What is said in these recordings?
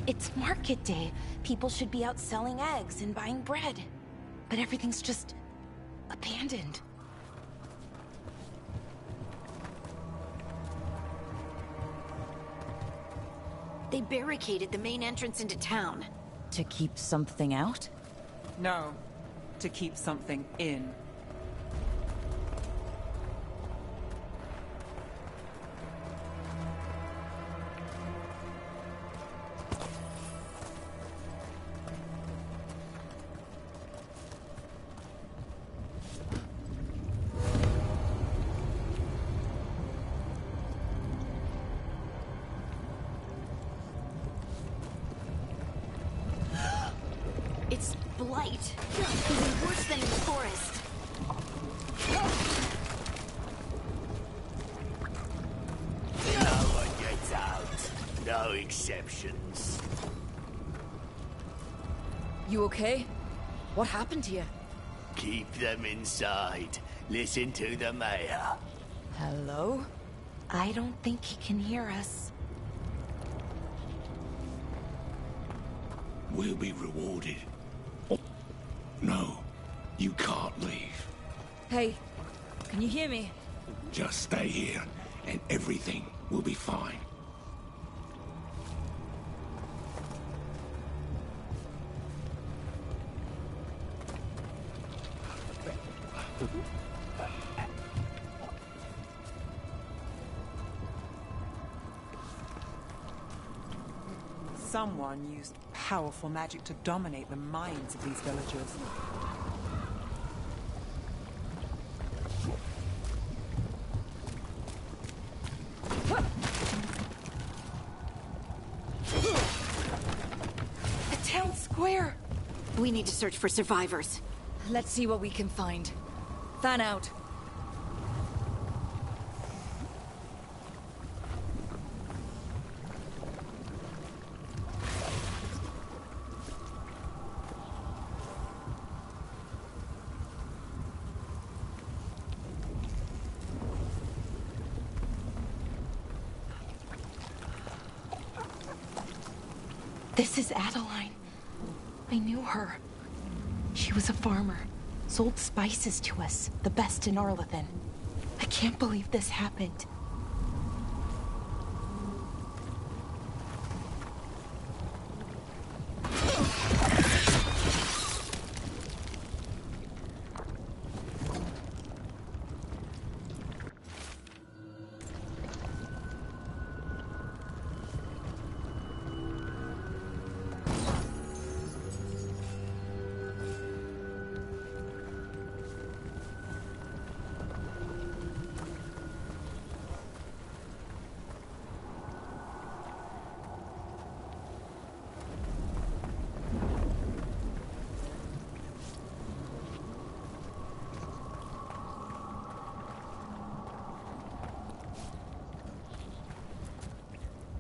It's market day. People should be out selling eggs and buying bread. But everything's just abandoned. They barricaded the main entrance into town. To keep something out? No, to keep something in. It's blight. Even worse than in the forest. No one gets out. No exceptions. You okay? What happened to you? Keep them inside. Listen to the mayor. Hello? I don't think he can hear us. We'll be rewarded. No, you can't leave. Hey, can you hear me? Just stay here, and everything will be fine. Someone used powerful magic to dominate the minds of these villagers. The town square! We need to search for survivors. Let's see what we can find. Fan out. This is Adeline. I knew her. She was a farmer. Sold spices to us, the best in Arlathan. I can't believe this happened.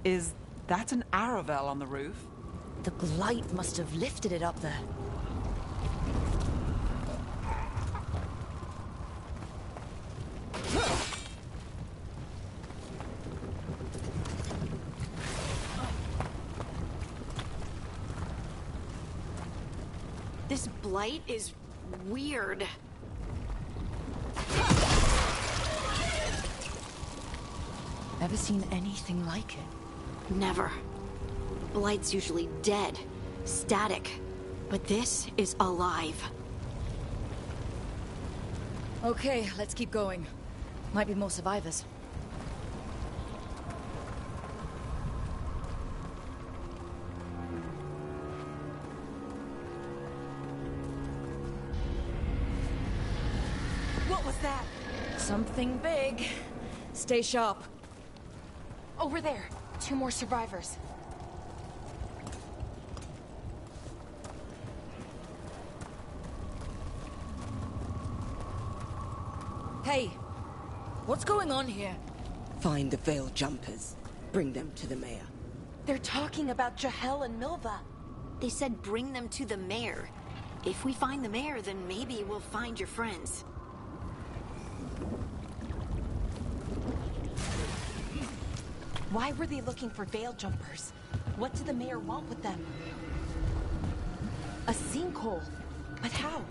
Is that an Aravel on the roof? The blight must have lifted it up there. This blight is weird. Ever seen anything like it? Never. Blight's usually dead, static. But this is alive. Okay, let's keep going. Might be more survivors. What was that? Something big. Stay sharp. Over there. 2 more survivors. Hey, what's going on here? Find the veiled jumpers. Bring them to the mayor. They're talking about Jahel and Milva. They said bring them to the mayor. If we find the mayor, then maybe we'll find your friends. Why were they looking for veil jumpers? What did the mayor want with them? A sinkhole. But how?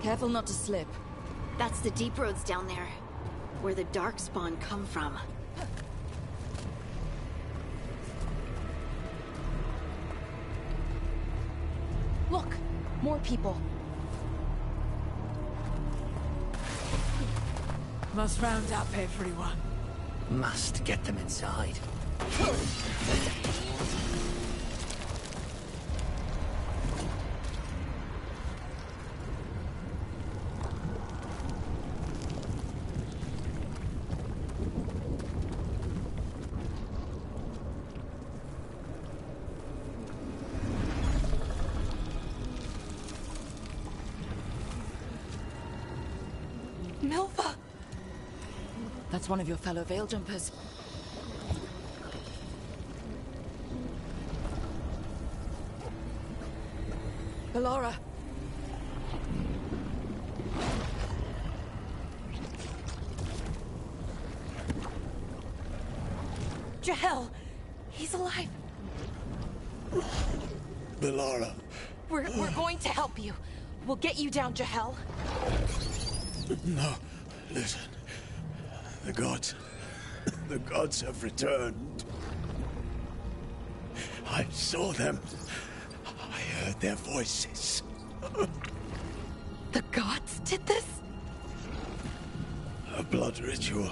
Careful not to slip. That's the deep roads down there, where the darkspawn come from. Look! More people. Must round up everyone. Must get them inside. Milva! That's one of your fellow veil jumpers. Ballora! Jahel! He's alive! Ballora. We're going to help you. We'll get you down, Jahel. No, listen. The gods have returned. I saw them. I heard their voices. The gods did this? A blood ritual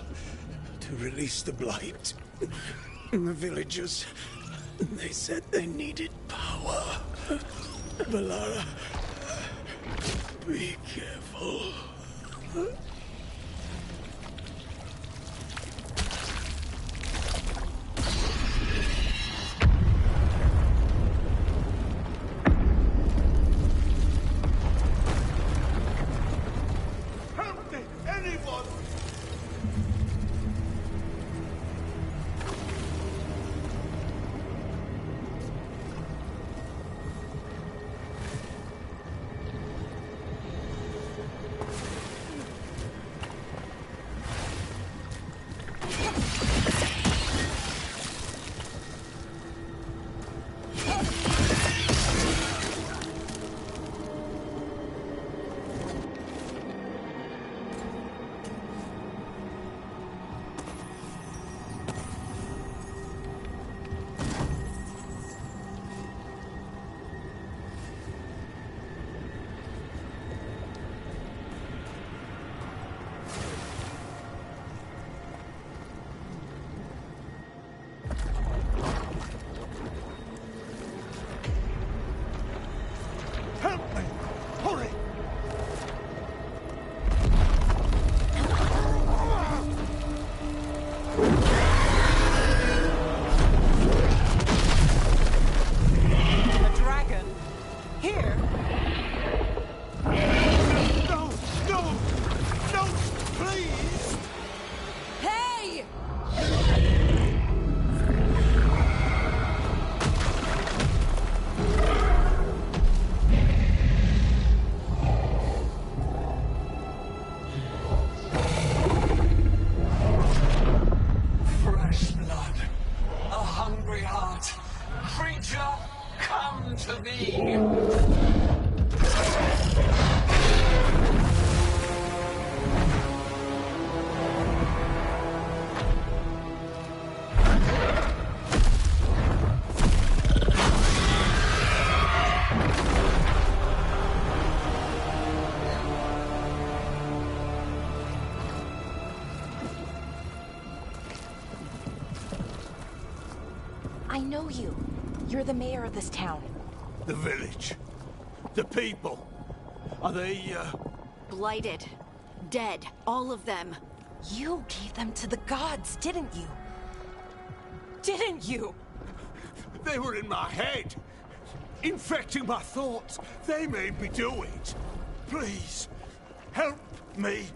to release the blight. The villagers, they said they needed power. Ballora, be careful. Help me! Anyone! Help me! Hurry! A dragon? Here? No! No! No! Please! Hey! Fresh blood, a hungry heart. Creature, come to me. I know you. You're the mayor of this town. The village. The people. Are they, Blighted. Dead. All of them. You gave them to the gods, didn't you? Didn't you? They were in my head. Infecting my thoughts. They made me do it. Please, help me.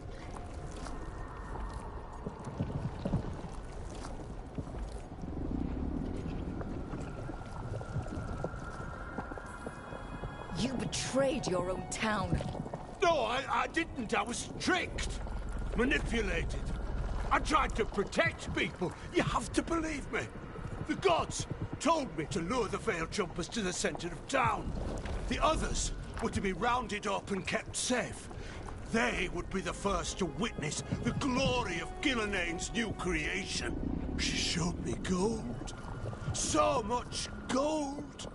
You betrayed your own town. No, I didn't. I was tricked. Manipulated. I tried to protect people. You have to believe me. The gods told me to lure the Veil Jumpers to the center of town. The others were to be rounded up and kept safe. They would be the first to witness the glory of Gillenane's new creation. She showed me gold. So much gold.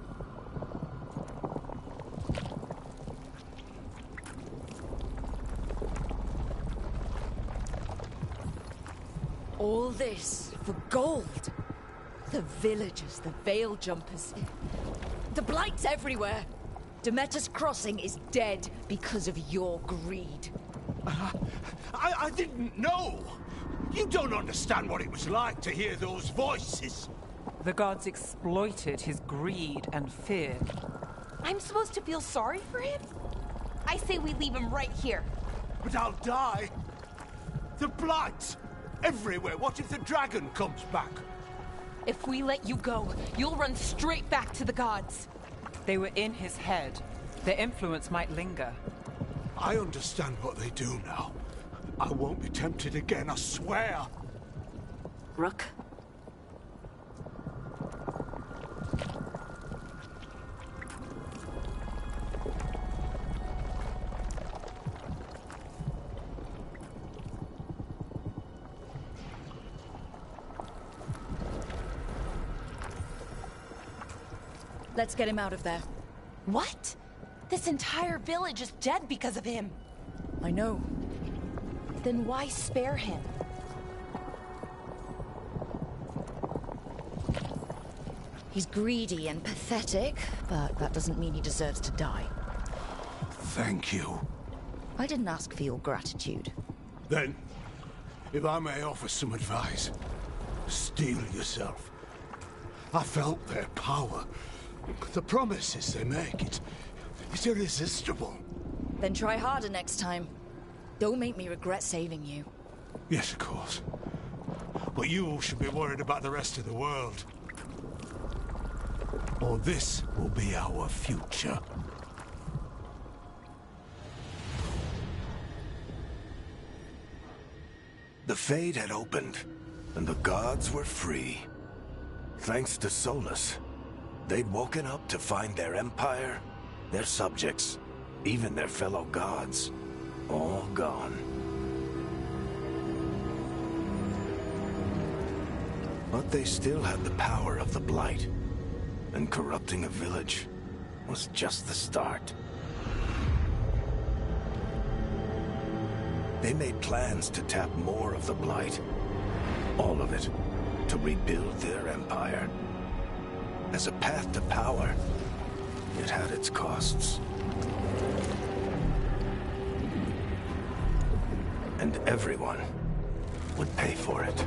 All this for gold. The villagers, the Veil Jumpers. The Blight's everywhere. Demeter's Crossing is dead because of your greed. I didn't know. You don't understand what it was like to hear those voices. The gods exploited his greed and fear. I'm supposed to feel sorry for him? I say we leave him right here. But I'll die. The Blight! Everywhere. What if the dragon comes back? If we let you go, you'll run straight back to the gods. They were in his head. Their influence might linger. I understand what they do now. I won't be tempted again, I swear. Rook? Let's get him out of there. What? This entire village is dead because of him. I know. Then why spare him? He's greedy and pathetic, but that doesn't mean he deserves to die. Thank you. I didn't ask for your gratitude. Then, if I may offer some advice, steel yourself. I felt their power. The promises they make, it's irresistible. Then try harder next time. Don't make me regret saving you. Yes, of course. But you should be worried about the rest of the world. Or this will be our future. The Fade had opened, and the gods were free. Thanks to Solus, they'd woken up to find their empire, their subjects, even their fellow gods, all gone. But they still had the power of the Blight, and corrupting a village was just the start. They made plans to tap more of the Blight, all of it, to rebuild their empire. As a path to power, it had its costs. And everyone would pay for it.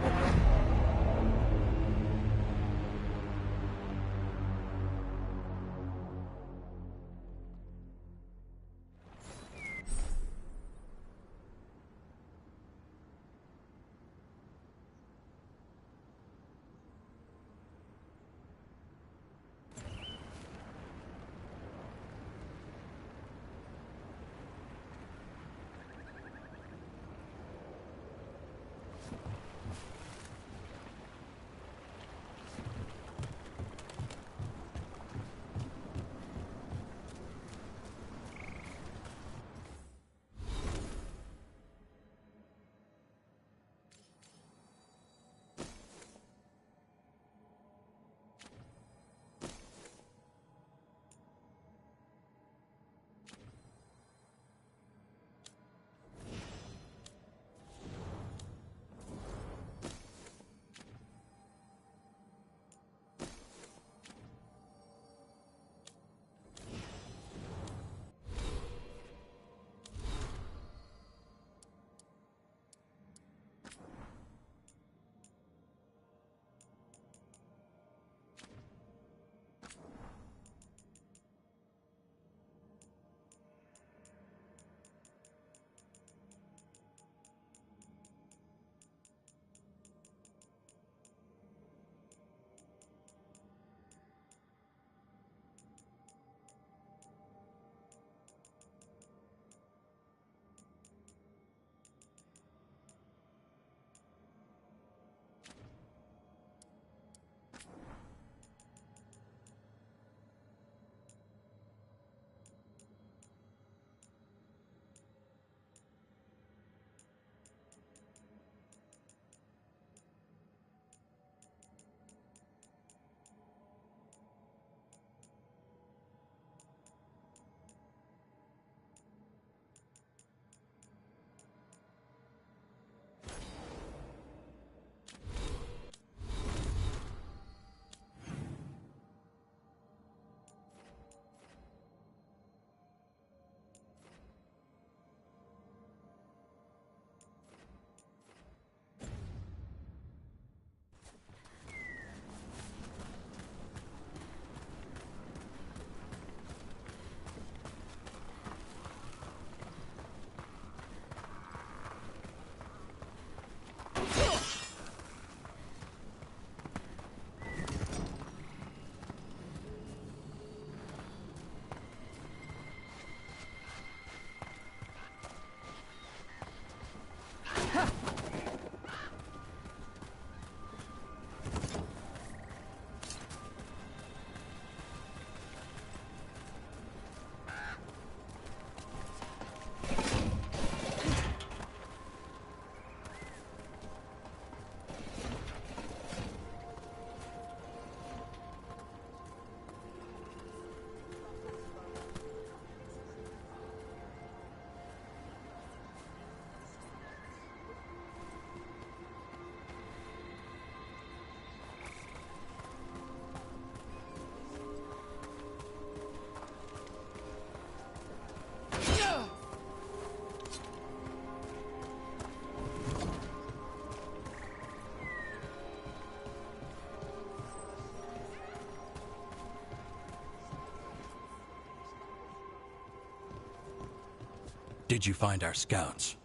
Did you find our scouts?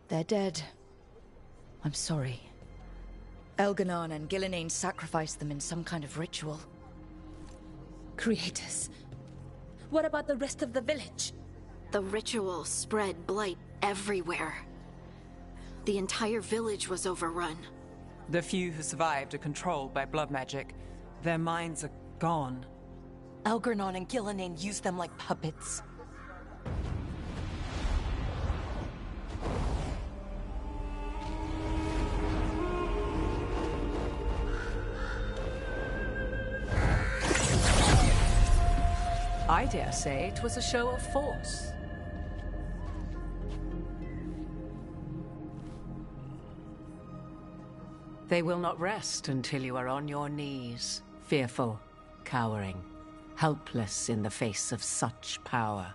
They're dead. I'm sorry. Elganon and Gillenane sacrificed them in some kind of ritual. Creators. What about the rest of the village? The ritual spread blight everywhere. The entire village was overrun. The few who survived are controlled by blood magic. Their minds are gone. Elgarnon and Gillenane used them like puppets. I dare say it was a show of force. They will not rest until you are on your knees, fearful, cowering, helpless in the face of such power.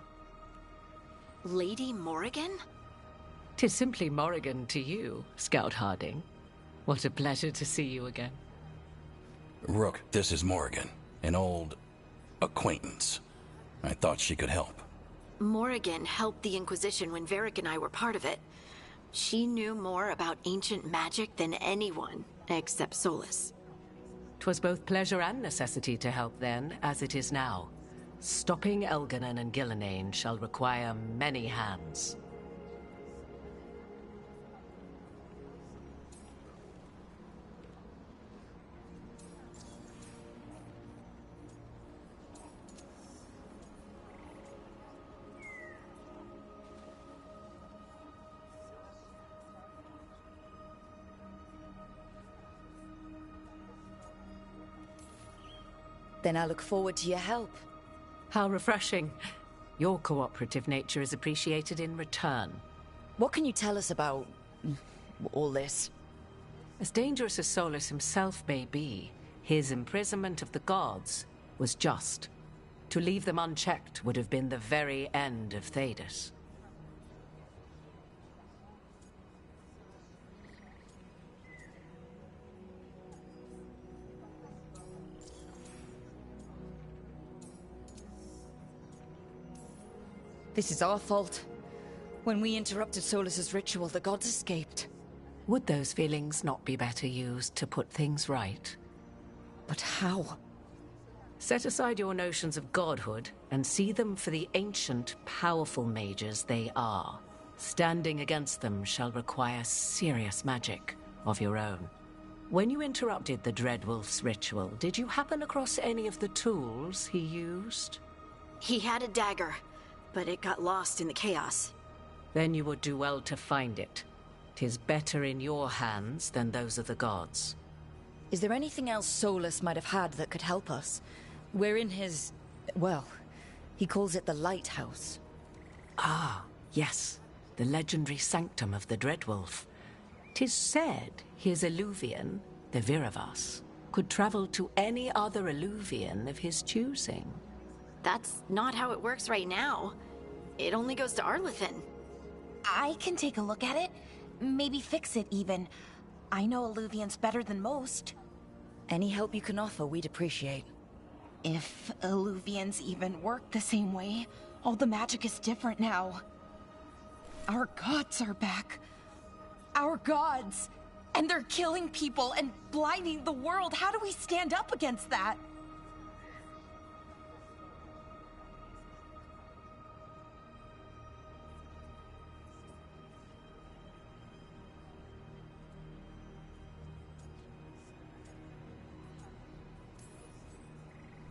Lady Morrigan? 'Tis simply Morrigan to you, Scout Harding. What a pleasure to see you again. Rook, this is Morrigan, an old acquaintance. I thought she could help. Morrigan helped the Inquisition when Varric and I were part of it. She knew more about ancient magic than anyone, except Solus. 'Twas both pleasure and necessity to help then, as it is now. Stopping Elganon and Gillenane shall require many hands. Then I look forward to your help. How refreshing. Your cooperative nature is appreciated in return. What can you tell us about all this? As dangerous as Solus himself may be, his imprisonment of the gods was just. To leave them unchecked would have been the very end of Thedas. This is our fault. When we interrupted Solus's ritual, the gods escaped. Would those feelings not be better used to put things right? But how? Set aside your notions of godhood and see them for the ancient, powerful mages they are. Standing against them shall require serious magic of your own. When you interrupted the Dreadwolf's ritual, did you happen across any of the tools he used? He had a dagger, but it got lost in the chaos. Then you would do well to find it. 'Tis better in your hands than those of the gods. Is there anything else Solus might have had that could help us? We're in his... well, he calls it the Lighthouse. Ah, yes. The legendary sanctum of the Dreadwolf. 'Tis said his Illuvian, the Viravas, could travel to any other Illuvian of his choosing. That's not how it works right now. It only goes to Arlethan. I can take a look at it. Maybe fix it, even. I know Illuvians better than most. Any help you can offer, we'd appreciate. If Illuvians even work the same way, all the magic is different now. Our gods are back. Our gods! And they're killing people and blinding the world. How do we stand up against that?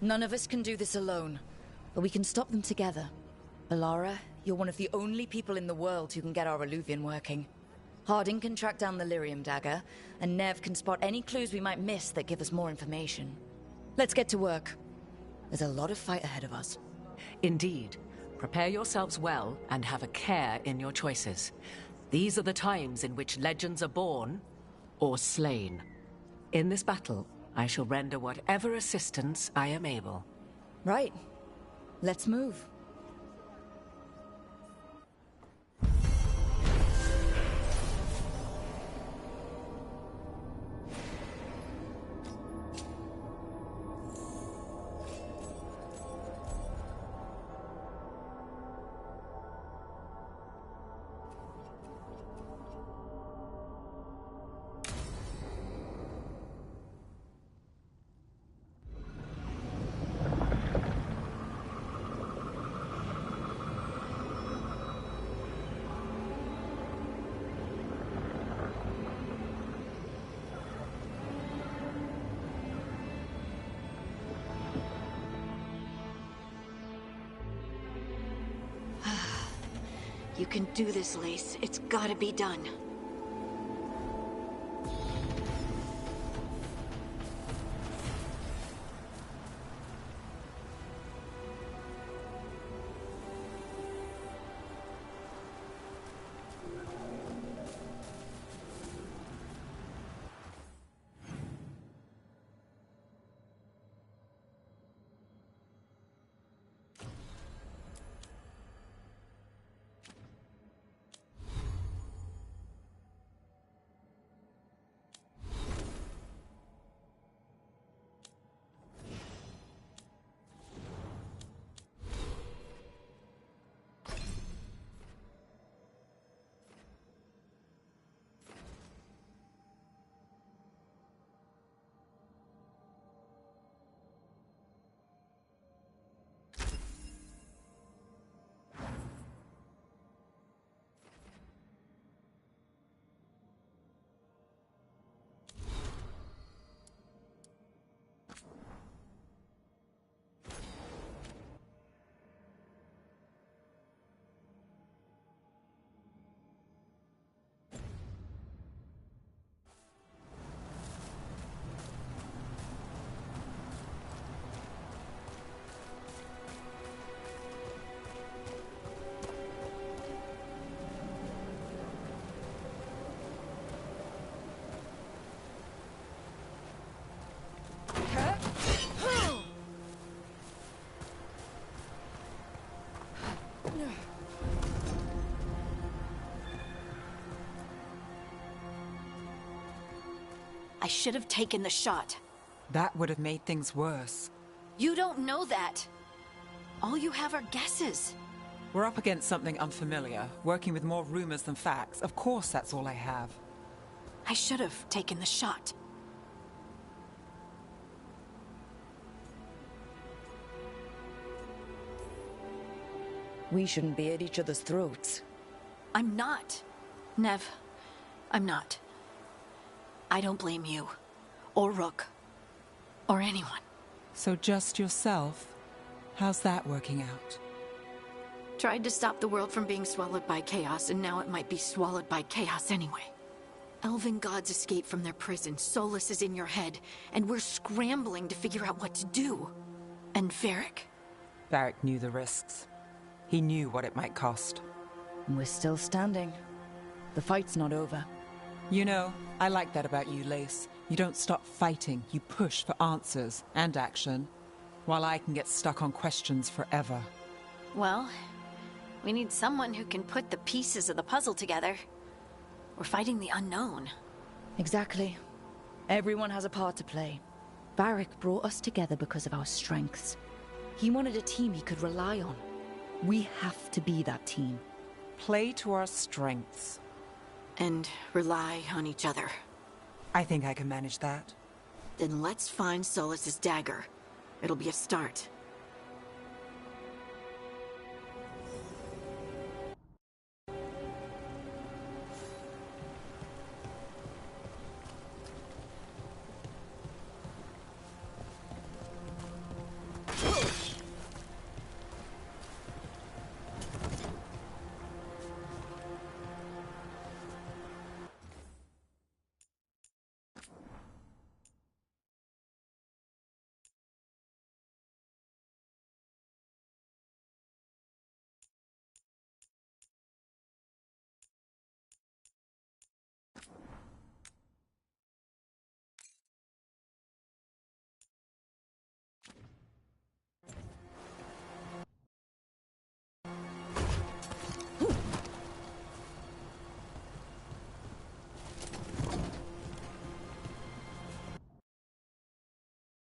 None of us can do this alone, but we can stop them together. Alara, you're one of the only people in the world who can get our Illuvian working. Harding can track down the Lyrium dagger, and Nev can spot any clues we might miss that give us more information. Let's get to work. There's a lot of fight ahead of us. Indeed. Prepare yourselves well and have a care in your choices. These are the times in which legends are born or slain. In this battle, I shall render whatever assistance I am able. Right. Let's move. You can do this, Lace. It's gotta be done. I should have taken the shot. That would have made things worse. You don't know that. All you have are guesses. We're up against something unfamiliar, working with more rumors than facts. Of course that's all I have. I should have taken the shot. We shouldn't be at each other's throats. I'm not. Nev, I'm not. I don't blame you, or Rook, or anyone. So just yourself? How's that working out? Tried to stop the world from being swallowed by chaos, and now it might be swallowed by chaos anyway. Elven gods escape from their prison, Solus is in your head, and we're scrambling to figure out what to do. And Varric? Varric knew the risks. He knew what it might cost. And we're still standing. The fight's not over. You know, I like that about you, Lace. You don't stop fighting, you push for answers and action, while I can get stuck on questions forever. Well, we need someone who can put the pieces of the puzzle together. We're fighting the unknown. Exactly. Everyone has a part to play. Varric brought us together because of our strengths. He wanted a team he could rely on. We have to be that team. Play to our strengths. And rely on each other. I think I can manage that. Then let's find Solus's dagger. It'll be a start.